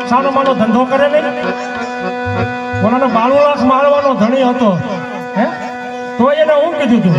સાનો માનો ધંધો કરે નહીં કોનાનો 92 લાખ મારવાનો ધણી હતો હે તો એને હું કીધું તું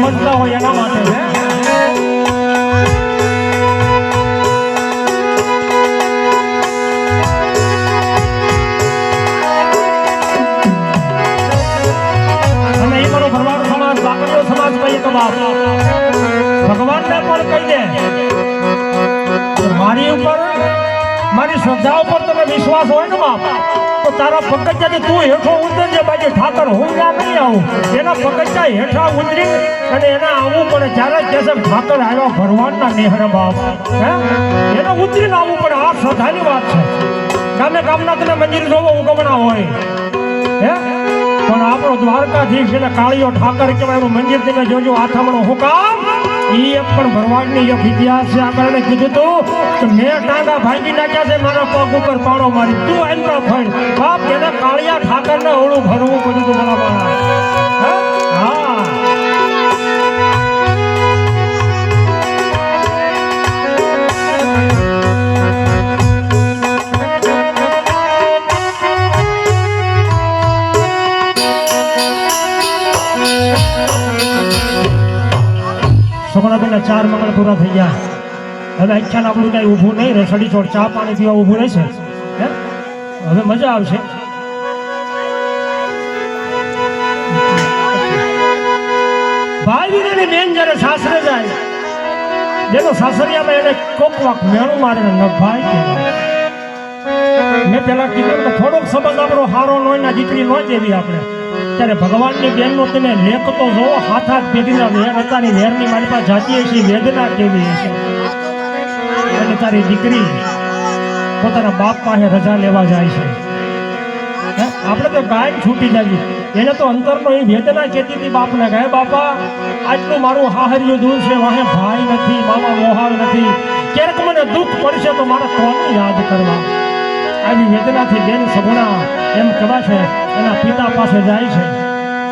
સમજતા હોય એના માટે છે અને એ મારો ભરવાડ સમાજ બાકરીઓ સમાજ કહીએ તો બાપ ભગવાનને પણ કહી દે મારી ઉપર મારી શ્રદ્ધા ઉપર તમે વિશ્વાસ હોય ને બાપ તો તારા પગથિયાથી તું હેઠો ઉતરજે બાજી ઠાકર હું ના નહીં આવું એના પગથિયા હેઠા ઉતરી અને એના આવવું પડે જ્યારે કહેશે ઠાકર આવ્યા ભગવાનના નેહરે બાપ હે એને ઉતરીને આવવું પડે આ શ્રદ્ધાની વાત છે ગામે ગામના તમે મંદિર જોવો ઉગમણા હોય હે પણ આપણો દ્વારકાધીશ એટલે કાળીઓ ઠાકર કહેવાય એનું મંદિર તમે જોજો આથામણો હું કામ એ પણ ભરવાડની એક ઇતિહાસ છે આગળ કીધું તું કે મેં ટાંગા ભાગી નાખ્યા છે મારા પગ ઉપર પાણો મારી તું એમના ફળ બાપ એને કાળિયા ઠાકરને ઓળું ભરવું પડ્યું તું બરાબર હા મંગળના 4 મંગળ પૂરા થઈ ગયા. હવે આખ્યાન આપણું કઈ ઊભું નહીં, રસડી છોડ ચા પાણી પીવા ઊભું રહેશે. હવે મજા આવશે. ભાઈ ને બેન જયારે સાસરે જાય, જેનો સાસરિયામાં એને કોક વાક મેળું મારે ન ભાઈ કે મેં પેલા કીધું કે થોડોક સંબંધ આપણો હારો ન હોય ને દીકરી ન જેવી આપણે, ત્યારે ભગવાનની બેનનો તમે લેખ તો જોવો, હાથ હાથ પેઢીના વેર હતા ને વેરની મારી પાસે જાતી હશે, વેદના કેવી હશે. અને તારી દીકરી પોતાના બાપ પાસે રજા લેવા જાય છે. આપણે તો ગાય છૂટી જાય, એને તો અંતરનો એ વેદના કહેતી હતી બાપને, કહે બાપા આટલું મારું હાહરિયું દૂર છે, વાહે ભાઈ નથી, મામા મોહાળ નથી, ક્યારેક મને દુઃખ પડશે તો મારે કોને યાદ કરવા. આવી વેદનાથી બેન સગુણા એમ કહેવા છે એના પિતા પાસે જાય છે.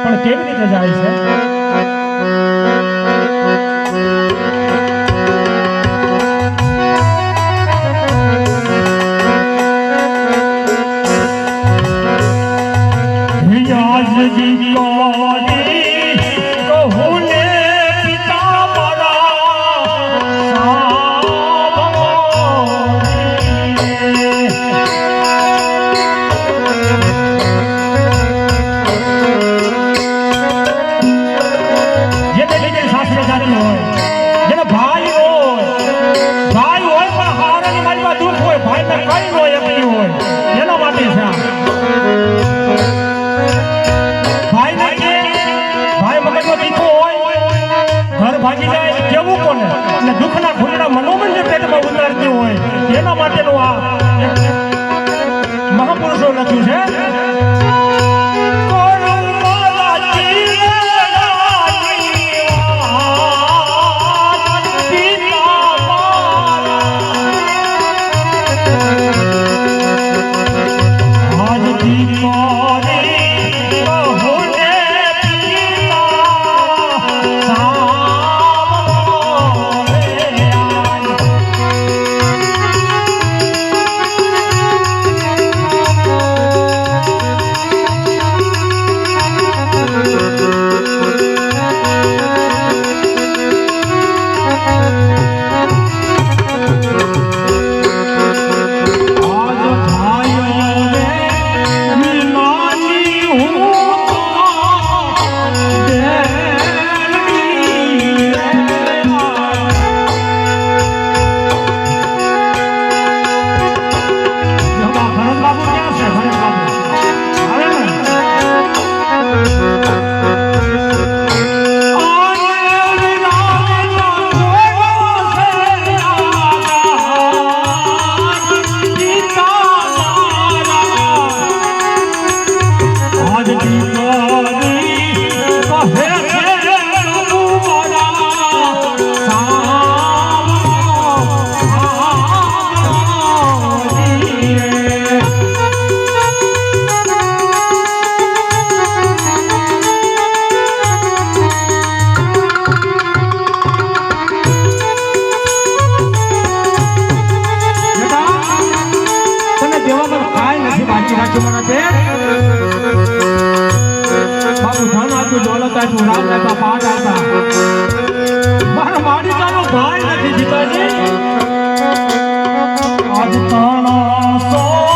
પણ કેવી રીતે જાય છે? ભાગી જાય કેવું કોને, અને દુઃખના ઘૂંટડા મનોમન પેટમાં ઉતારતી હોય એના માટેનું આ મહાપુરુષો લખ્યું છે. મારા માડીતાનો ભાઈ નથી જીતાજી. આજ તાણા સોએ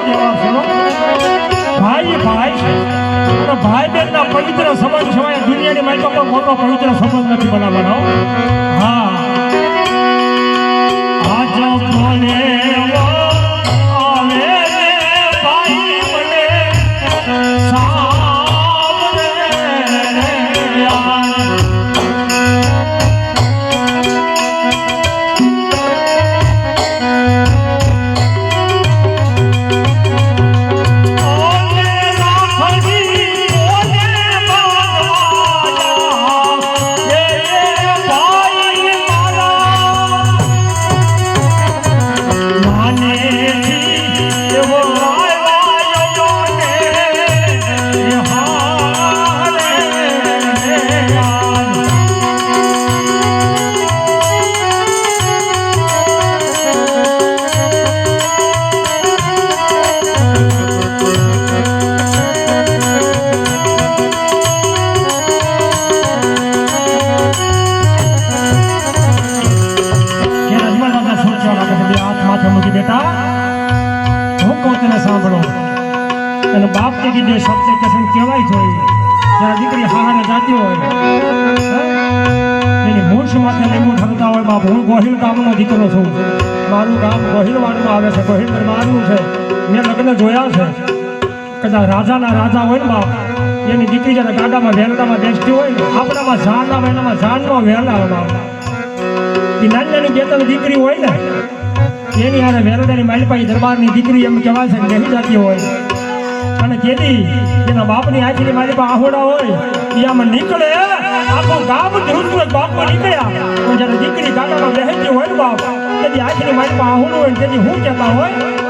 તહેવાર છે ભાઈ ભાઈ છે અને ભાઈ બહેનના પવિત્ર સંબંધ સિવાય દુનિયાની માઇકો પણ મોટો પવિત્ર સંબંધ નથી બનાવવાનો હા આજ મને બાપ કે કીધે શબ્દ કસમ કહેવાય છે જ્યારે દીકરી હાહાને જાતી હોય એની મૂછ માથે લીંબુ ઠરતા હોય બાપ હું ગોહિલ ગામનો દીકરો છું મારું ગામ ગોહિલવાડમાં આવે છે ગોહિલ મારું છે મેં લગ્ન જોયા છે કદાચ રાજાના રાજા હોય ને બાપ એની દીકરી જ્યારે ગાડામાં વેલડામાં બેસતી હોય ને આપણામાં ઝાડ આવે એનામાં ઝાડનો વેલા આવે બાપ એ નાની નાની બે ત્રણ દીકરી હોય ને એની હારે વેલડાની માલપાઈ દરબારની દીકરી એમ કહેવાય છે બેસી જતી હોય અને જેથી એના બાપની આંખની મારી પાસે આહોડા હોય એ આમાં નીકળે આખું ગામ ધ્રુવ બાપમાં નીકળ્યા પણ જ્યારે દીકરી ગાડામાં બેસતી હોય ને બાપ તેથી આંખની મારી પાસે આહોડું હોય તેથી હું કહેતા હોય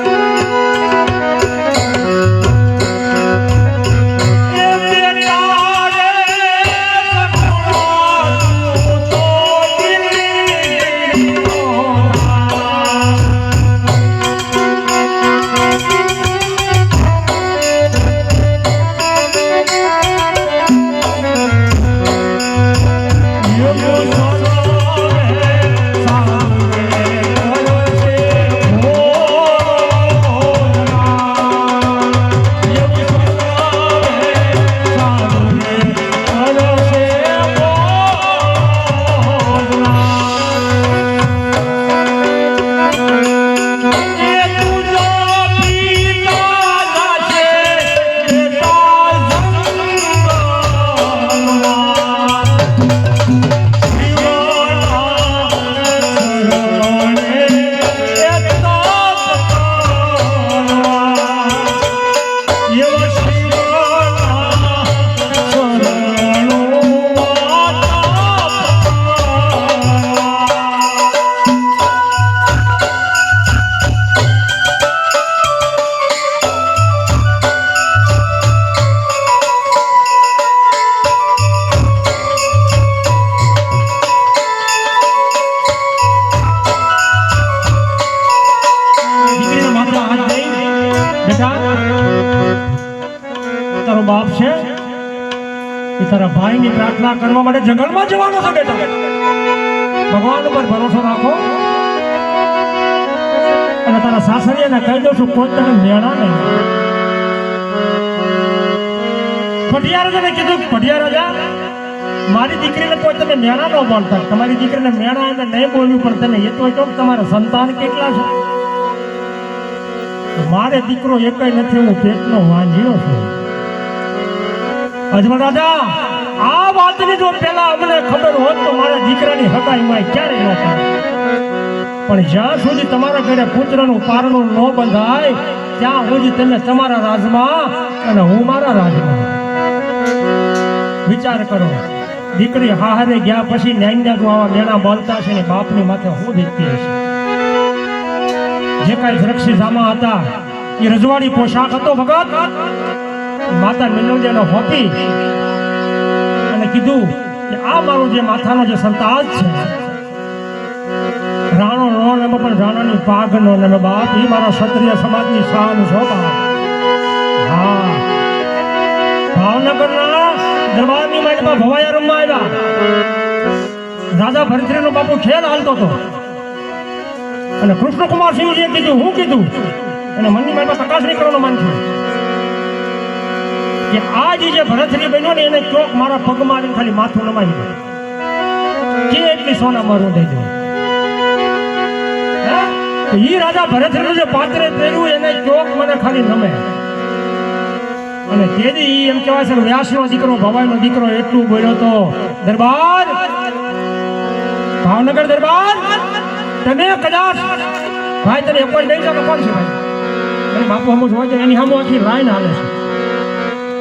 તારો બાપ છે એ તારા ભાઈની પ્રાર્થના કરવા માટે જંગલમાં જવાનો છે બેટા ભગવાન ઉપર ભરોસો રાખો અને તારા સાસરીયાને કહી દઉં છું કોઈ તને મેળા નહીં પટિયા રાજાને કીધું પટિયા રાજા મારી દીકરીને કોઈ તમે મેળા ન બોલતા તમારી દીકરીને મેળા એને નહીં બોલવું પણ તમે એ તો કહો તમારા સંતાન કેટલા છે મારે દીકરો એકય નથી હું પેટનો વાંજ્યો છું અજમલ રાજા આ વાતની જો પહેલા અમને ખબર હોત તો મારા દીકરાની હગાઈમાં ક્યારે ન થાય પણ જ્યાં સુધી તમારા ઘરે પુત્રનું પારણું ન બંધાય ત્યાં સુધી તમે તમારા રાજમાં અને હું મારા રાજમાં વિચાર કરો દીકરી હારે ગયા પછી ન્યાય આવા મેણા બોલતા છે ને બાપની માથે હું દીકતી હશે જે કાંઈ રક્ષી જામા હતા એ રજવાડી પોશાક હતો ભગત માતા મિનોજાને હોપી અને કીધું કે આ મારું જે માથાનો જે સંતાજ છે રાણો નો ને પણ રાણાની પાઘનો ને બાપ એ મારા ક્ષત્રિય સમાજની શાન છો બાપ હા ભાવનગરના દરબારની માટીમાં ભવાયા રમવા આવ્યા રાજા ભરતરીનો બાપુ ખેલ હાલતો હતો અને કૃષ્ણકુમાર સિંહજીએ કીધું હું કીધું અને મનની મારી ચકાસણી કરવાનો મન થયું કે આ જે ભરતરી બન્યો ને એને ચોક મારા પગમાં આવીને ખાલી માથું નમાવી દે કે એટલી સોના મારું દઈ દઉં. ઈ રાજા ભરતરીનું જે પાત્રે પહેર્યું એને ચોક મને ખાલી નમે. અને તેથી એમ કહેવાય છે વ્યાસનો દીકરો ભવાઈનો દીકરો એટલું બોલ્યો તો દરબાર ભાવનગર દરબાર તમે કદાચ ભાઈ તમે એક વાર દઈ જાવ કોણ છે ભાઈ અને બાપુ હમું જોવા જાય એની હમું આખી લાઈન હાલે છે.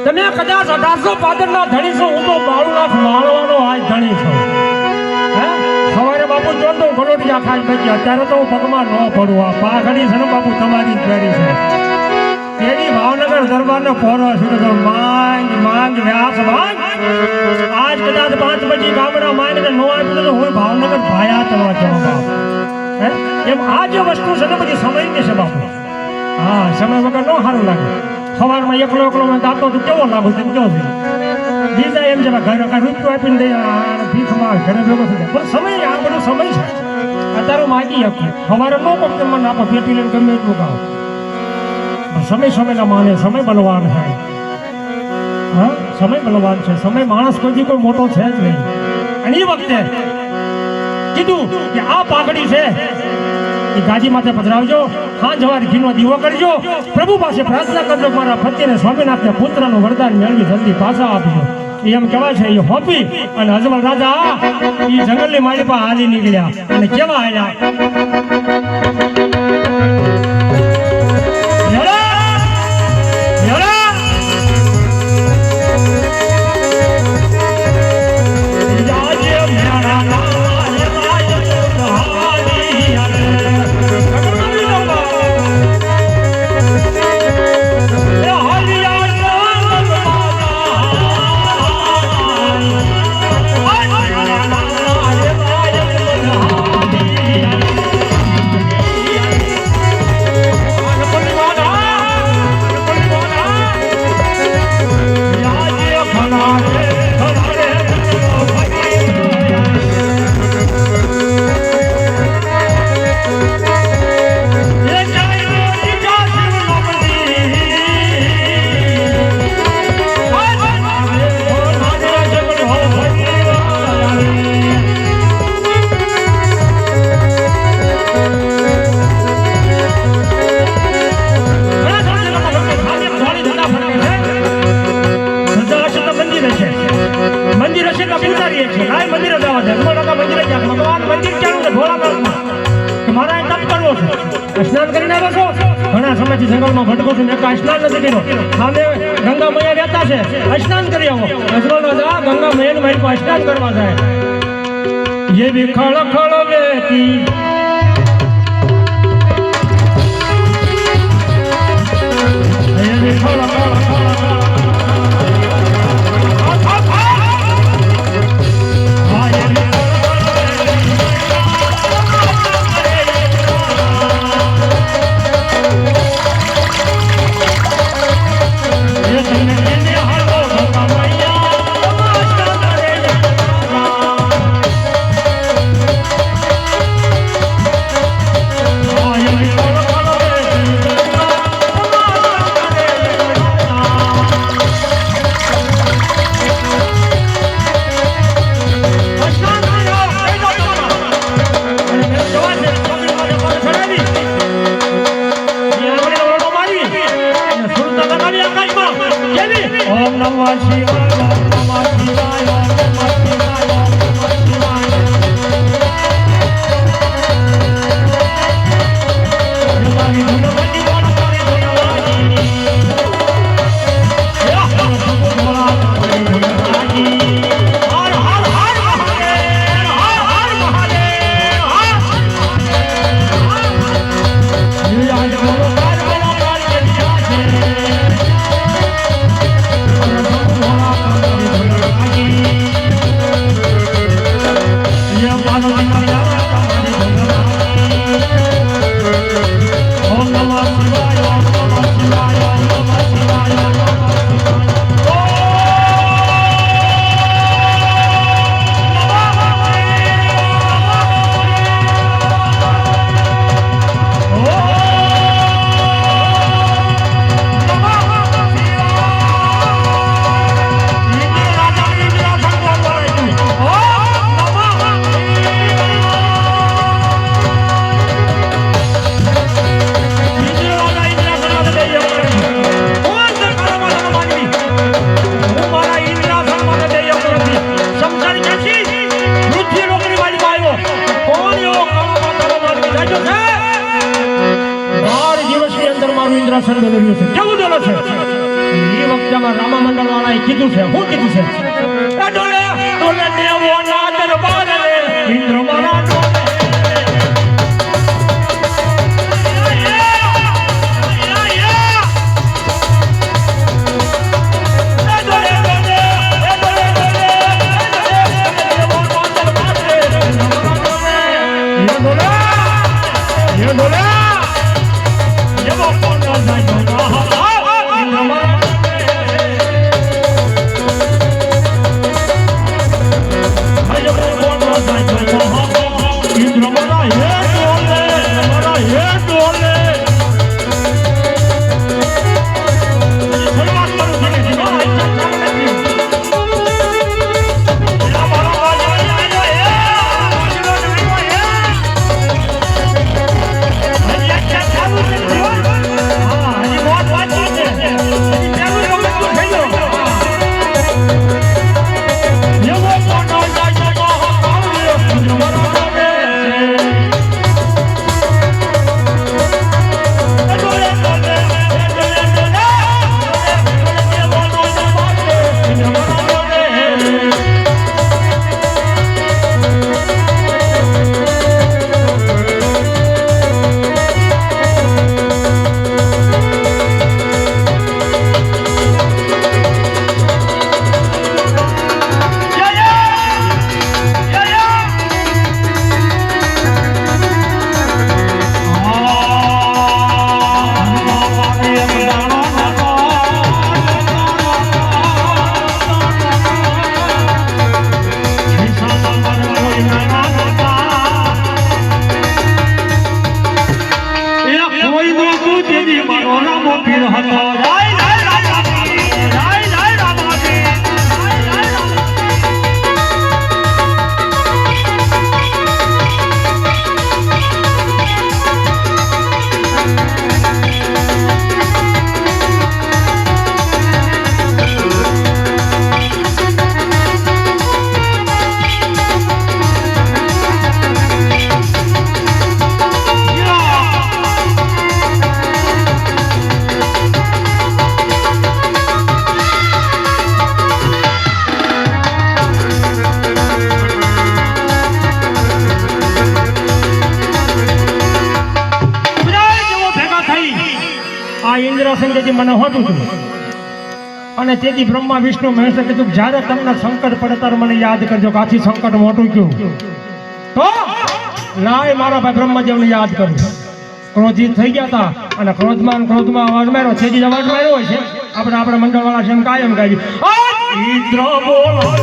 તમે કદાચ 1800 પાદરના ધણી છો હું તો 92 લાખ માળવાનો આજ ધણી છું. સવારે બાપુ જોતો હું ગલોટિયા ખાઈ બેઠી અત્યારે તો હું પગમાં ન પડું. આ પાઘડી છે ને બાપુ તમારી જ પહેરી છે. તેની ભાવનગર દરબારનો પોરો છે તો માંગ માંગ વ્યાસ માંગ આજ કદાચ 5 બજી ગામડા માંગ ને નો આવી તો હું ભાવનગર ભાયા કરવા જાઉં બાપ. એમ આ જે વસ્તુ છે ને બધી સમયની છે બાપુ. હા સમય વગર ન સારું લાગે. સવારમાં એકલો એકલો મેં ગાતો તો કેવો લાગુ તેમ કેવો છે. બીજા એમ છે ઘરે કાંઈ રૂપિયો આપીને દઈ ભીખમાં ઘરે ભેગો થઈ જાય પણ સમય આ બધો સમય છે. અત્યારે માગી શકું સવારે ન પણ તમે મને આપો પેટી લઈને ગમે એટલું ગાઓ. સમય સમયના માને સમય બલવાન છે. હા સમય બલવાન છે. સમય માણસ કોઈ મોટો છે જ નહીં. અને એ વખતે કીધું કે આ પાઘડી છે એ ગાજી માથે પધરાવજો. હા જવારી ઘીનો દીવો કરજો. પ્રભુ પાસે પ્રાર્થના કરજો મારા પતિને સ્વામિનાથને પુત્રનું વરદાન મેળવી જલ્દી પાછા આપજો. એમ કહેવાય છે એ હોપી અને અજમલ રાજા એ જંગલની માળી પર હાલી નીકળ્યા અને કેવા હાલ્યા સ્નાન કરીને આવ્યો છો. ઘણા સમયથી જંગલમાં ભટકો છું મેં કાંઈ સ્નાન નથી કર્યો. સામે ગંગા મૈયા રહેતા છે સ્નાન કરી આવો. અજમલ રાજા ગંગા મૈયા મારી પાસે સ્નાન કરવા જાય. ये भी खड़ खड़ वेती ये भी खड़ खड़ ओम नमः शिवाय ओम नमः शिवाय ओम नमः शिवाय ओम नमः शिवाय हमारी धुनवती बोल करे धुनवाजी या हम सब बोला करे धुनवाजी हर हर हर महादेव हर हर महादेव ये आज बोलो काल बोलो काल के दिया है છે શું કીધું છે ડોલે ડોલે દેવો ના દરબાર ઇન્દ્ર મારા મને હોતું હતું અને તેથી બ્રહ્મા વિષ્ણુ મહેશ કીધું જ્યારે તમને સંકટ પડે ત્યારે મને યાદ કરજો કે આથી સંકટ મોટું કયું તો લાય મારા ભાઈ બ્રહ્માદેવને યાદ કરું ક્રોધિત થઈ ગયા હતા અને ક્રોધમાં અવાજ માર્યો છે અવાજ માર્યો હોય છે આપણે મંડળ વાળા છે કાયમ ગાય ઇન્દ્ર બોલો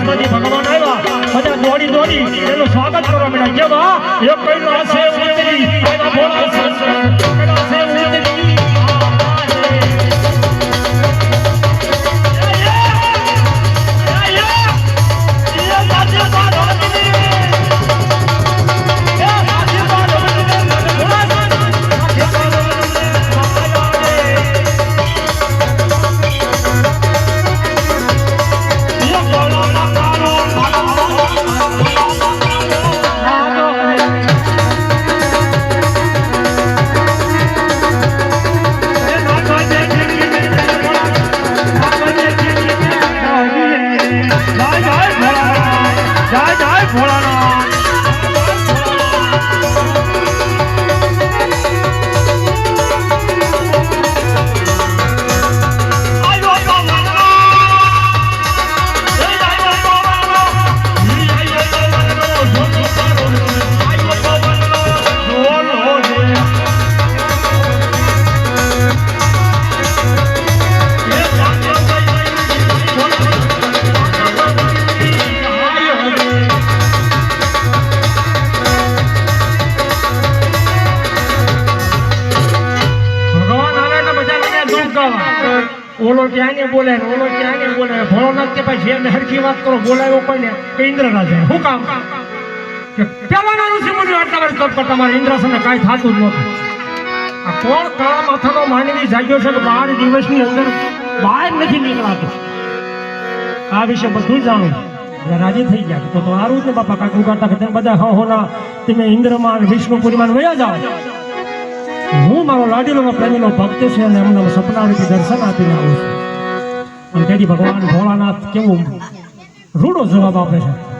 બ્રહ્માજી ભગવાન આવ્યા બધા દોડી એનું સ્વાગત કરવા મળ્યા જેવા એક કઈના છે ઉતરી એના બોલા છે કઈના છે ઉતરી ઓલો ક્યાંને બોલે ઓલો ક્યાંને બોલે ભોળોનાથ કે ભાઈ જે હરખી વાત કરો બોલાવ્યો કોઈને કે ઇન્દ્રરાજા શું કામ કે પેલાના ઋષિ મુનિઓ આટલા વર્ષ તપ કરતા મારા ઇન્દ્રાસનને કાંઈ થતું જ નહોતું આ કોણ કાળા માથાનો માનવી જાગ્યો છે કે 12 દિવસની અંદર બહાર નથી નીકળાતો આ વિશે બધું જાણું રાજી થઈ ગયા તો સારું જ ને બાપા કાંઈક ઉગાડતા કે તમે બધા હોના તમે ઇન્દ્રમાં વિષ્ણુપુરીમાં વયા જાઓ હું મારો લાડીલો પ્રેમીનો ભક્ત છે અને એમને સપનાઓથી દર્શન આપીને આવું છું અને તેથી ભગવાન ભોળાનાથ કેવું રૂડો જવાબ આપે છે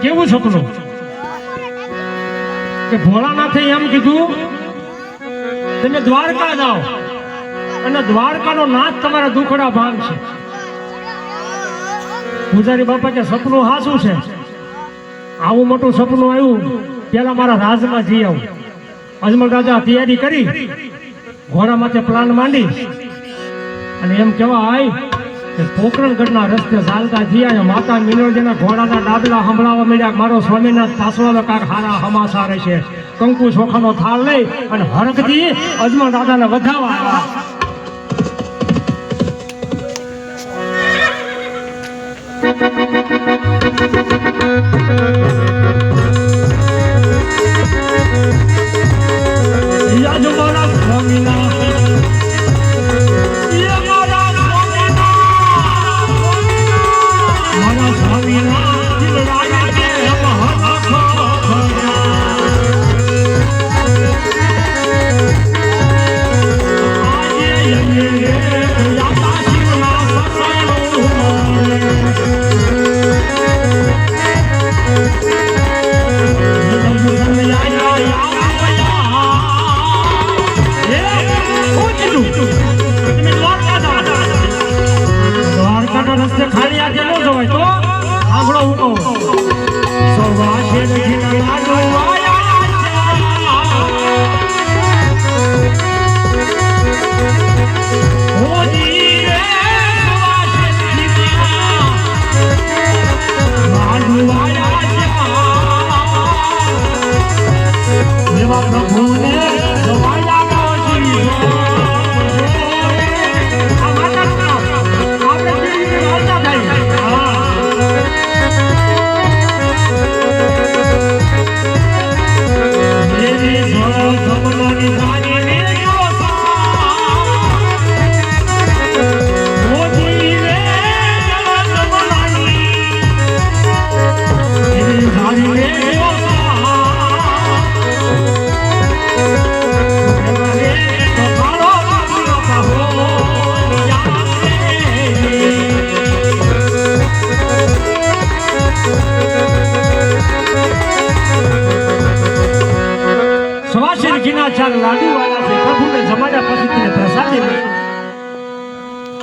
કેવું સપનું કે ભોળાનાથે એમ કીધું તમે દ્વારકા જાઓ અને દ્વારકાનો નાથ તમારા દુખડા ભાંગશે. પૂજારી બાપા કે સપનું હાસું છે? આવું મોટું સપનું આવ્યું, પેલા મારા રાજમાં જઈ આવું. અજમલ રાજા તૈયારી કરી, ઘોડા માથે પ્લાન માંડી અને એમ કહેવાય કે પોકરણગઢના રસ્તે ચાલતા થયા, માતા મિનોરજીના ઘોડાના ડાબલા સંભળાવા મળ્યા, મારો સ્વામિનાથ પાછળ કાંક હારા હમાસા રહેશે. કંકુ ચોખાનો થાળ લઈ અને હરખથી અજમલ રાજાને વધાવવા આવ્યા.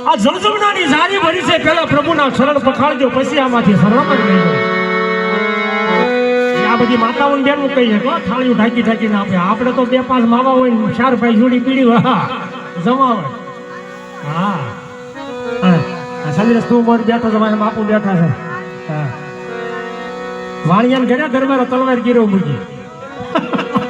આ જળજમનાની જારી ભરી છે, પેલા પ્રભુના શરણ પખાડજો, પછી આમાંથી શરણાગત લેજો. આ બધી માતાઓને બેનું કહીએ તો થાળીઓ ઢાંકી ઢાંકીને આપે. આપણે તો 2-5 માવા હોય ને 4 ભાઈ જોડી પીડી હોય જમાવે. હા સાલી રસ્તો ઉપર બેઠો તમારે બાપુ બેઠા છે. હા વાણિયાને ઘરે દરબાર તલવાર ગીરો મૂકી